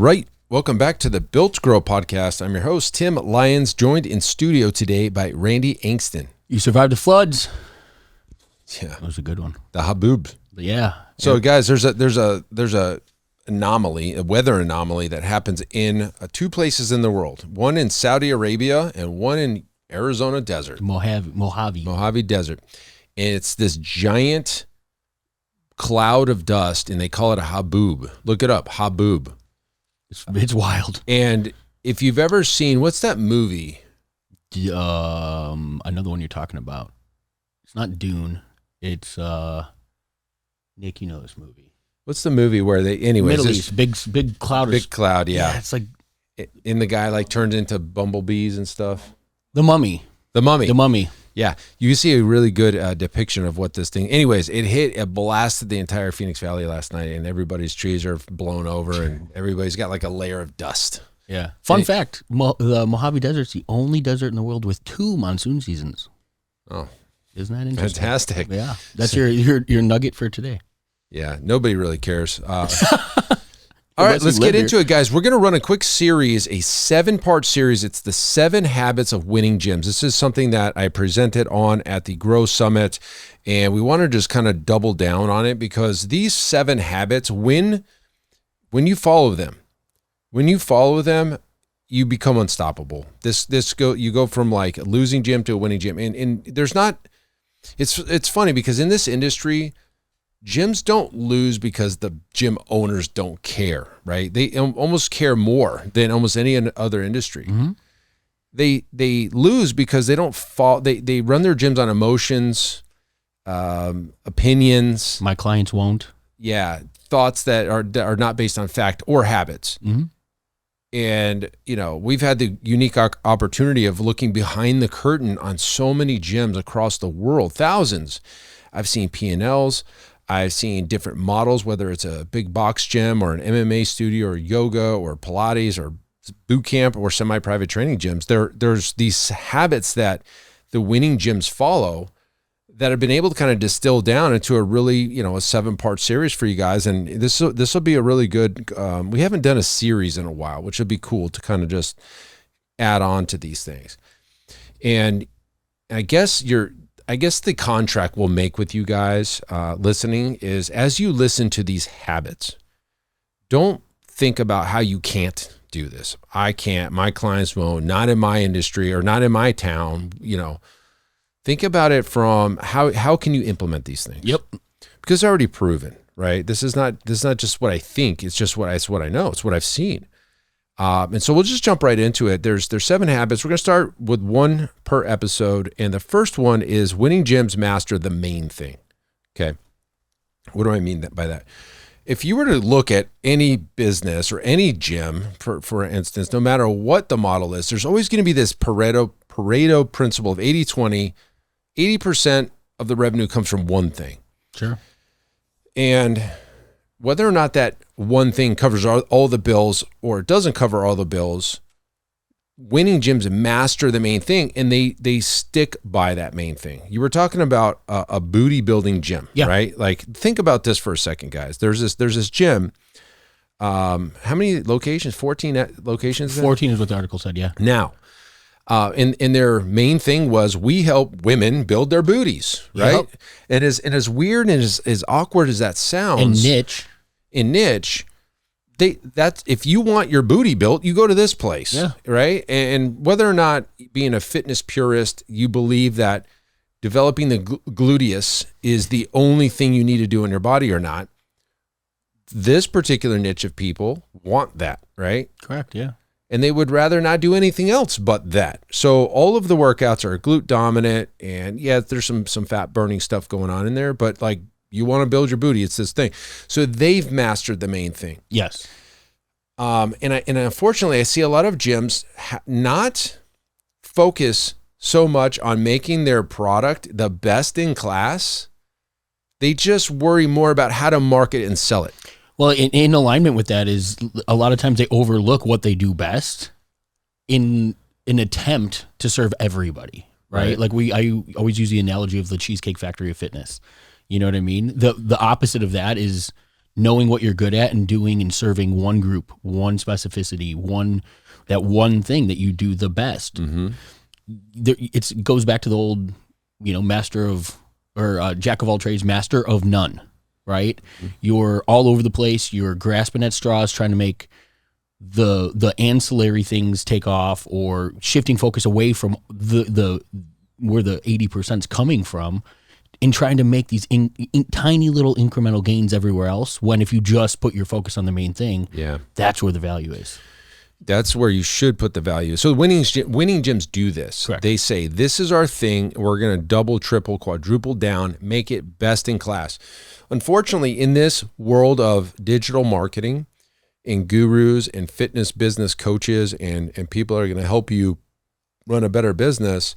right. Welcome back to the Built to Grow podcast. I'm your host, Tim Lyons, joined in studio today by Randy Angston. You survived the floods. Yeah. That was a good one. The Haboob. Yeah. So guys, there's a anomaly, a weather anomaly that happens in two places in the world. One in Saudi Arabia and one in Arizona desert. Mojave Desert. And it's this giant cloud of dust, and they call it a haboob. Look it up, haboob. It's wild. And if you've ever seen, what's that movie? Another one you're talking about. It's not Dune. It's Nick, you know this movie. What's the movie where they, anyways? Middle East, big cloud. Big cloud, yeah. It's like, and the guy like turns into bumblebees and stuff. The Mummy. Yeah, you see a really good depiction of what this thing. Anyways, it blasted the entire Phoenix Valley last night, and everybody's trees are blown over, and everybody's got like a layer of dust. Yeah. Fun fact: the Mojave Desert's the only desert in the world with 2 monsoon seasons. Oh, isn't that interesting? Fantastic. Yeah, that's your nugget for today. Yeah, nobody really cares. All right, let's get into it, guys. We're going to run a quick series, a 7-part series. It's the 7 habits of winning gyms. This is something that I presented on at the Grow Summit, and we want to just kind of double down on it because these 7 habits, when you follow them, you become unstoppable. You go from like a losing gym to a winning gym, and there's not. It's funny because in this industry, gyms don't lose because the gym owners don't care, right? They almost care more than almost any other industry. Mm-hmm. They lose because they don't fall. They run their gyms on emotions, opinions. My clients won't. Yeah, thoughts that are not based on fact or habits. Mm-hmm. And we've had the unique opportunity of looking behind the curtain on so many gyms across the world, thousands. I've seen P&Ls. I've seen different models, whether it's a big box gym or an MMA studio or yoga or Pilates or boot camp or semi-private training gyms. There's these habits that the winning gyms follow that have been able to kind of distill down into a really, a 7-part series for you guys. And this will be a really good, we haven't done a series in a while, which would be cool to kind of just add on to these things. And I guess the contract we'll make with you guys listening is as you listen to these habits, don't think about how you can't do this. I can't, my clients won't, not in my industry or not in my town, Think about it from how can you implement these things? Yep. Because they're already proven, right? This is not just what I think, it's just what I know, it's what I've seen. And so we'll just jump right into it. There's 7 habits. We're going to start with 1 per episode. And the first one is winning gyms master the main thing. Okay. What do I mean by that? If you were to look at any business or any gym, for instance, no matter what the model is, there's always going to be this Pareto principle of 80-20. 80% of the revenue comes from one thing. Sure. And whether or not that one thing covers all the bills or it doesn't cover all the bills, winning gyms master the main thing and they stick by that main thing. You were talking about a booty building gym, right? Like think about this for a second, guys. There's this gym. How many locations? 14 locations? 14 is what the article said, yeah. Now, and their main thing was we help women build their booties, right? Yep. And as weird and as awkward as that sounds, in niche, that's if you want your booty built, you go to this place, right? And whether or not being a fitness purist, you believe that developing the gluteus is the only thing you need to do in your body or not, this particular niche of people want that, right? Correct, yeah. And they would rather not do anything else but that. So all of the workouts are glute dominant, and yeah, there's some fat burning stuff going on in there, but like you want to build your booty, it's this thing. So they've mastered the main thing. Yes. And unfortunately, I see a lot of gyms not focus so much on making their product the best in class. They just worry more about how to market and sell it. Well, in alignment with that is a lot of times they overlook what they do best in an attempt to serve everybody, right? Like I always use the analogy of the Cheesecake Factory of fitness. You know what I mean? The opposite of that is knowing what you're good at and doing and serving one group, one specificity, that one thing that you do the best. Mm-hmm. It goes back to the old, jack of all trades, master of none, right? Mm-hmm. You're all over the place. You're grasping at straws, trying to make the ancillary things take off, or shifting focus away from the where the 80% is coming from, and trying to make these tiny little incremental gains everywhere else, when if you just put your focus on the main thing, that's where the value is. That's where you should put the value. So winning gyms do this. Correct. They say, this is our thing. We're going to double, triple, quadruple down, make it best in class. Unfortunately, in this world of digital marketing and gurus and fitness business coaches and people that are going to help you run a better business,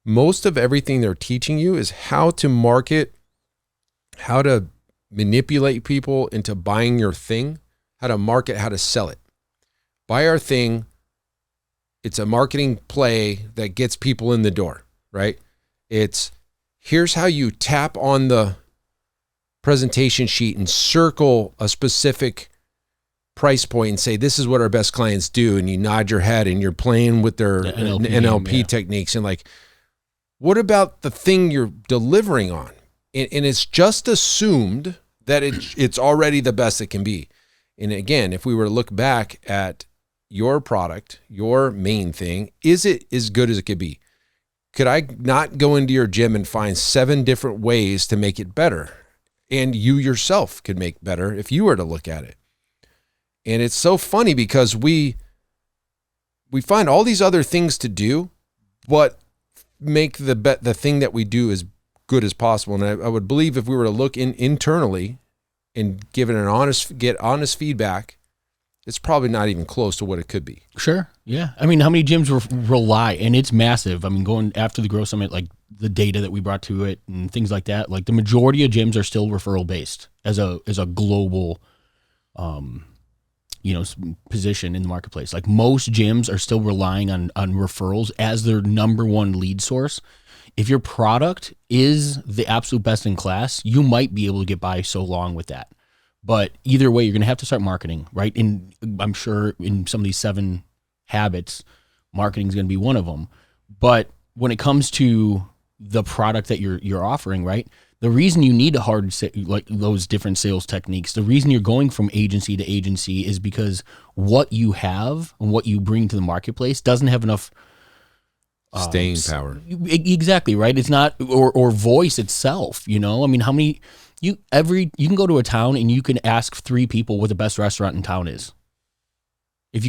most of everything they're teaching you is how to market, how to manipulate people into buying your thing, how to market, how to sell it. Buy our thing. It's a marketing play that gets people in the door, right? It's, here's how you tap on the presentation sheet and circle a specific price point and say, this is what our best clients do. And you nod your head and you're playing with their NLP techniques. And like, what about the thing you're delivering on? And it's just assumed that it's already the best it can be. And again, if we were to look back at your product, your main thing, is it as good as it could be? Could I not go into your gym and find 7 different ways to make it better? And you yourself could make better if you were to look at it. And it's so funny because we find all these other things to do, but make the thing that we do as good as possible. And I would believe if we were to look internally and give it get honest feedback, it's probably not even close to what it could be. Sure. Yeah. I mean, how many gyms rely, and it's massive. I mean, going after the Growth Summit, like the data that we brought to it and things like that, like the majority of gyms are still referral based as a global, position in the marketplace. Like most gyms are still relying on referrals as their number one lead source. If your product is the absolute best in class, you might be able to get by so long with that. But either way, you're going to have to start marketing, right? And I'm sure in some of these 7 habits, marketing is going to be one of them. But when it comes to the product that you're offering, right? The reason you need like those different sales techniques, the reason you're going from agency to agency is because what you have and what you bring to the marketplace doesn't have enough staying power. Exactly, right? It's not, or voice itself, I mean, how many, you can go to a town and you can ask 3 people what the best restaurant in town is.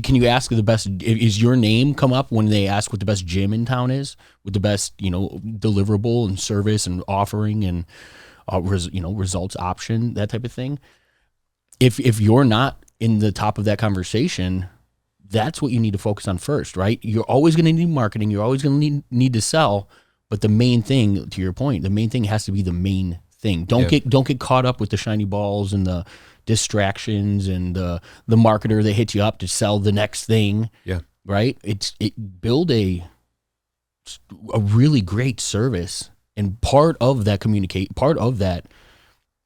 Can you ask the best, is your name come up when they ask what the best gym in town is, with the best, deliverable and service and offering and, results option, that type of thing. If you're not in the top of that conversation, that's what you need to focus on first, right? You're always going to need marketing. You're always going to need to sell. But the main thing, to your point, the main thing has to be the main thing. Don't get caught up with the shiny balls and the distractions and the marketer that hits you up to sell the next thing. Yeah. Right. Build a really great service, and part of that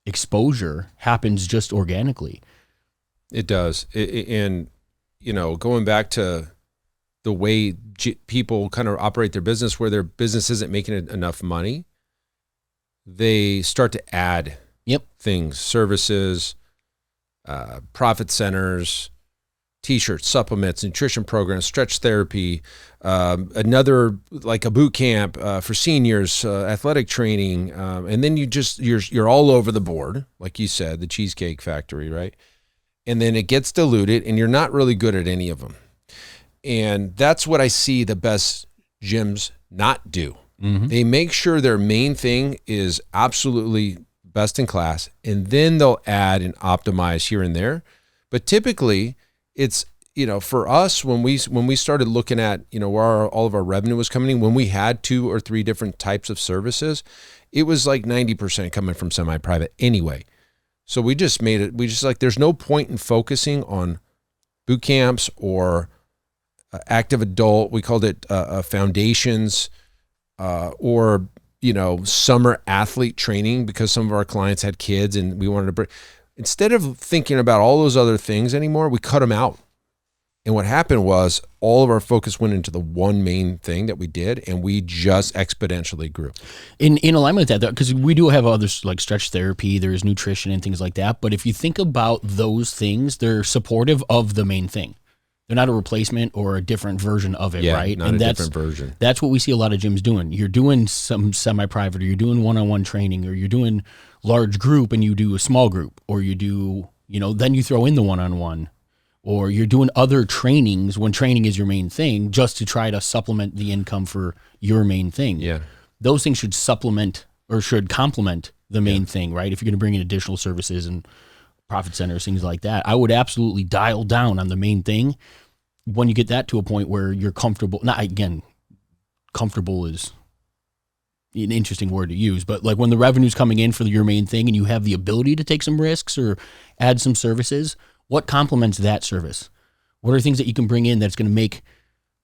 exposure happens just organically. It does. And going back to the way people kind of operate their business, where their business isn't making enough money, they start to add things, services, profit centers, t-shirts, supplements, nutrition programs, stretch therapy, another like a boot camp for seniors, athletic training, and then you're all over the board, like you said, the Cheesecake Factory, right? And then it gets diluted, and you're not really good at any of them. And that's what I see the best gyms not do. Mm-hmm. They make sure their main thing is absolutely best in class, and then they'll add and optimize here and there. But typically, it's, for us, when we started looking at, where all of our revenue was coming in, when we had 2 or 3 different types of services, it was like 90% coming from semi-private anyway. So we just made it, there's no point in focusing on boot camps or active adult, we called it foundations, or, summer athlete training, because some of our clients had kids and we wanted to bring. instead of thinking about all those other things anymore, we cut them out. And what happened was all of our focus went into the one main thing that we did, and we just exponentially grew. In alignment with that, because we do have others like stretch therapy, there's nutrition and things like that. But if you think about those things, they're supportive of the main thing. They're not a replacement or a different version of it, right? Not a different version. That's what we see a lot of gyms doing. You're doing some semi-private, or you're doing one-on-one training, or you're doing large group and you do a small group, or you do, then you throw in the one-on-one. Or you're doing other trainings when training is your main thing, just to try to supplement the income for your main thing. Yeah. Those things should supplement or should complement the main thing, right? If you're going to bring in additional services and profit centers, things like that, I would absolutely dial down on the main thing when you get that to a point where you're comfortable. Not, again, comfortable is an interesting word to use, but like when the revenue's coming in for your main thing and you have the ability to take some risks or add some services, what complements that service? What are things that you can bring in that's going to make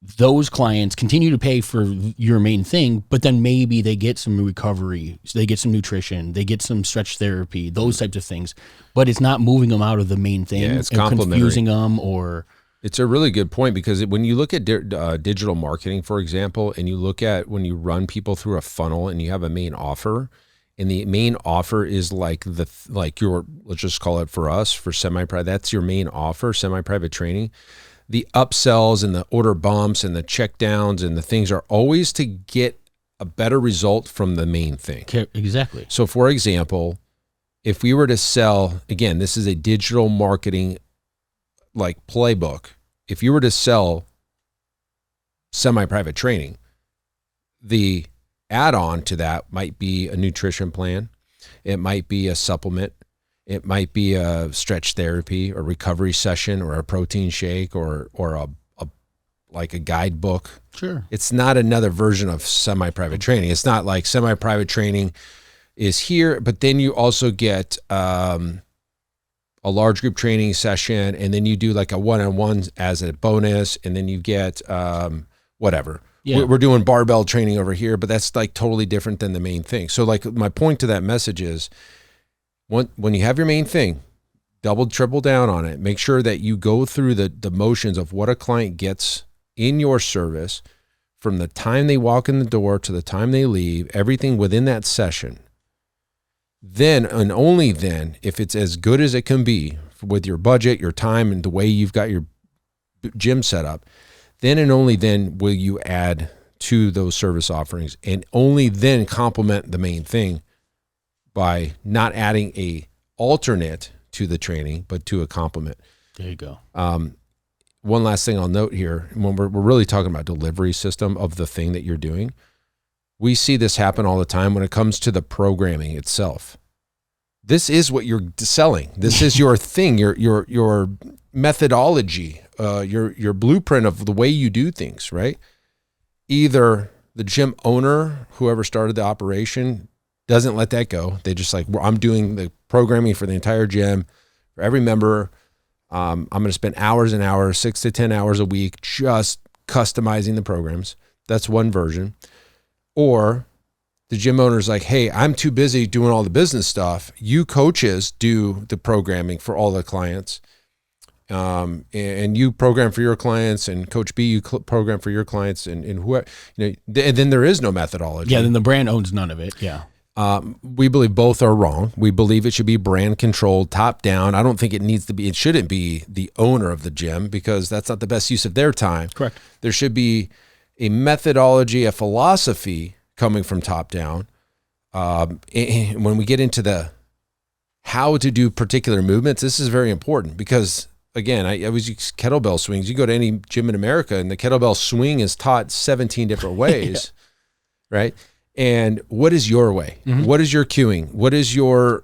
those clients continue to pay for your main thing, but then maybe they get some recovery, they get some nutrition, they get some stretch therapy, those types of things, but it's not moving them out of the main thing it's and confusing them or... It's a really good point, because when you look at digital marketing, for example, and you look at when you run people through a funnel and you have a main offer, and the main offer is like your, let's just call it for us, for semi-private, that's your main offer, semi-private training. The upsells and the order bumps and the check downs and the things are always to get a better result from the main thing. Exactly. So for example, if we were to sell, again, this is a digital marketing like playbook. If you were to sell semi-private training, the add-on to that might be a nutrition plan. It might be a supplement. It might be a stretch therapy or recovery session or a protein shake or like a guidebook. Sure. It's not another version of semi-private training. It's not like semi-private training is here, but then you also get a large group training session, and then you do like a one-on-one as a bonus, and then you get whatever. Yeah. We're doing barbell training over here, but that's like totally different than the main thing. So like my point to that message is when you have your main thing, double, triple down on it. Make sure that you go through the motions of what a client gets in your service from the time they walk in the door to the time they leave, everything within that session. Then and only then, if it's as good as it can be with your budget, your time, and the way you've got your gym set up, then and only then will you add to those service offerings, and only then complement the main thing by not adding a alternate to the training, but to a complement. There you go. One last thing I'll note here, when we're really talking about delivery system of the thing that you're doing, we see this happen all the time when it comes to the programming itself. This is what you're selling. This is your thing, your methodology, your blueprint of the way you do things, right? Either the gym owner, whoever started the operation, doesn't let that go. They just like, well, I'm doing the programming for the entire gym, for every member. I'm going to spend hours and hours, 6 to 10 hours a week, just customizing the programs. That's one version. Or the gym owner's like, hey, I'm too busy doing all the business stuff. You coaches do the programming for all the clients. And you program for your clients, and Coach B, you program for your clients, and whoever, and then there is no methodology. Yeah, then the brand owns none of it. Yeah. We believe both are wrong. We believe it should be brand controlled, top down. I don't think it shouldn't be the owner of the gym, because that's not the best use of their time. Correct. There should be a methodology, a philosophy coming from top down. When we get into the how to do particular movements, this is very important, because again, I always use kettlebell swings. You go to any gym in America and the kettlebell swing is taught 17 different ways, right? And what is your way? Mm-hmm. What is your cueing? What is your,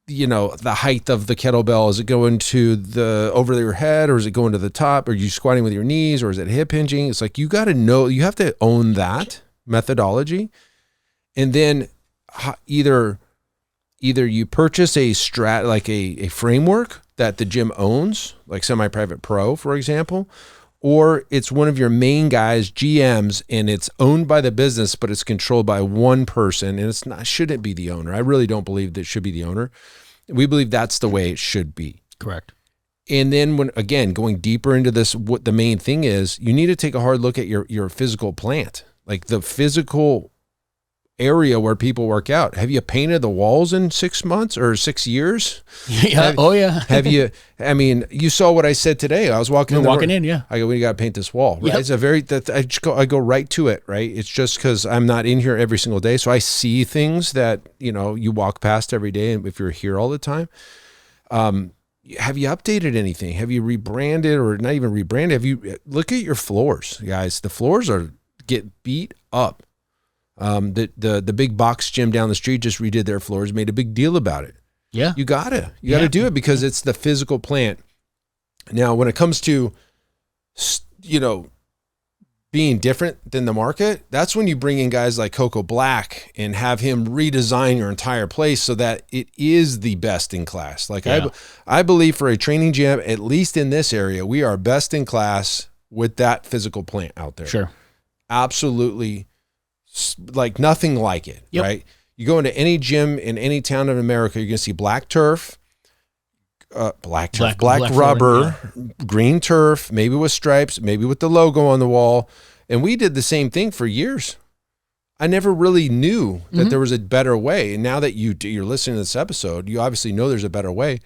the height of the kettlebell? Is it going to over your head, or is it going to the top? Are you squatting with your knees, or is it hip hinging? It's like, you got to know, you have to own that methodology. And then either you purchase a like a framework that the gym owns, like Semi-Private Pro, for example, or it's one of your main guys, GMs, and it's owned by the business, but it's controlled by one person, and shouldn't be the owner. I really don't believe that it should be the owner. We believe that's the way it should be. Correct. And then when, again, going deeper into this, what the main thing is, you need to take a hard look at your physical plant, like the physical area where people work out. Have you painted the walls in 6 months or 6 years? Yeah. Have you, I mean, you saw what I said today. I was walking in. Yeah. I go, we got to paint this wall. Right. Yep. I go right to it. Right. It's just because I'm not in here every single day. So I see things that, you walk past every day. And if you're here all the time, have you updated anything? Have you rebranded, or not even rebranded? Have you look at your floors, guys? The floors get beat up. The big box gym down the street just redid their floors, made a big deal about it. Yeah. You gotta do it because it's the physical plant. Now, when it comes to, being different than the market, that's when you bring in guys like Coco Black and have him redesign your entire place so that it is the best in class. Like I believe for a training gym, at least in this area, we are best in class with that physical plant out there. Sure. Absolutely. Like nothing like it, right? You go into any gym in any town in America, you're going to see black turf, black rubber, green turf, maybe with stripes, maybe with the logo on the wall. And we did the same thing for years. I never really knew that there was a better way. And now that you're listening to this episode, you obviously know there's a better way.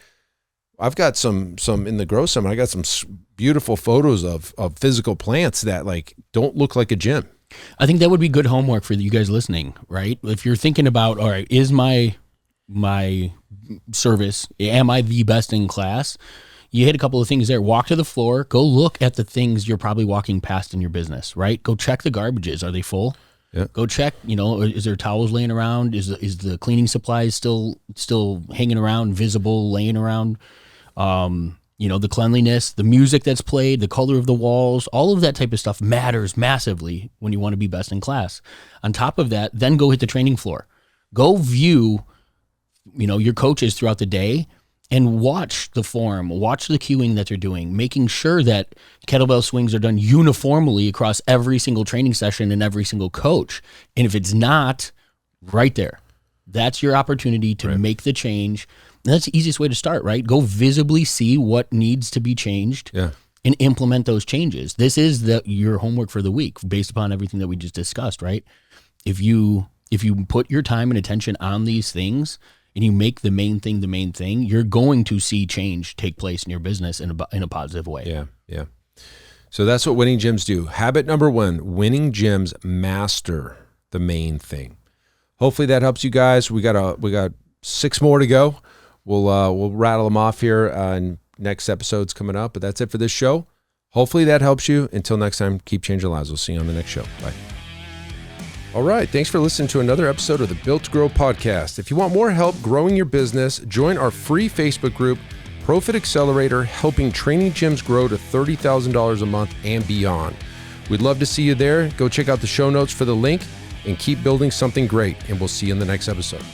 I've got some in the Grow Summit. I got some beautiful photos of physical plants that like don't look like a gym. I think that would be good homework for you guys listening, right? If you're thinking about, all right, is my service, am I the best in class? You hit a couple of things there. Walk to the floor. Go look at the things you're probably walking past in your business, right? Go check the garbages. Are they full? Yeah. Go check, is there towels laying around? Is the cleaning supplies still hanging around, visible, laying around? The cleanliness, the music that's played, the color of the walls, all of that type of stuff matters massively when you want to be best in class. On top of that, then go hit the training floor. Go view, your coaches throughout the day and watch the form, watch the cueing that they're doing, making sure that kettlebell swings are done uniformly across every single training session and every single coach. And if it's not, right there, that's your opportunity to make the change. And that's the easiest way to start, right? Go visibly see what needs to be changed and implement those changes. This is your homework for the week based upon everything that we just discussed, right? If you put your time and attention on these things and you make the main thing, you're going to see change take place in your business in a positive way. Yeah. So that's what winning gyms do. Habit number 1, winning gyms master the main thing. Hopefully that helps you guys. We got 6 more to go. We'll rattle them off here and next episode's coming up, but that's it for this show. Hopefully that helps you. Until next time, keep changing lives. We'll see you on the next show. Bye. All right. Thanks for listening to another episode of the Built to Grow podcast. If you want more help growing your business, join our free Facebook group, Profit Accelerator, helping training gyms grow to $30,000 a month and beyond. We'd love to see you there. Go check out the show notes for the link and keep building something great. And we'll see you in the next episode.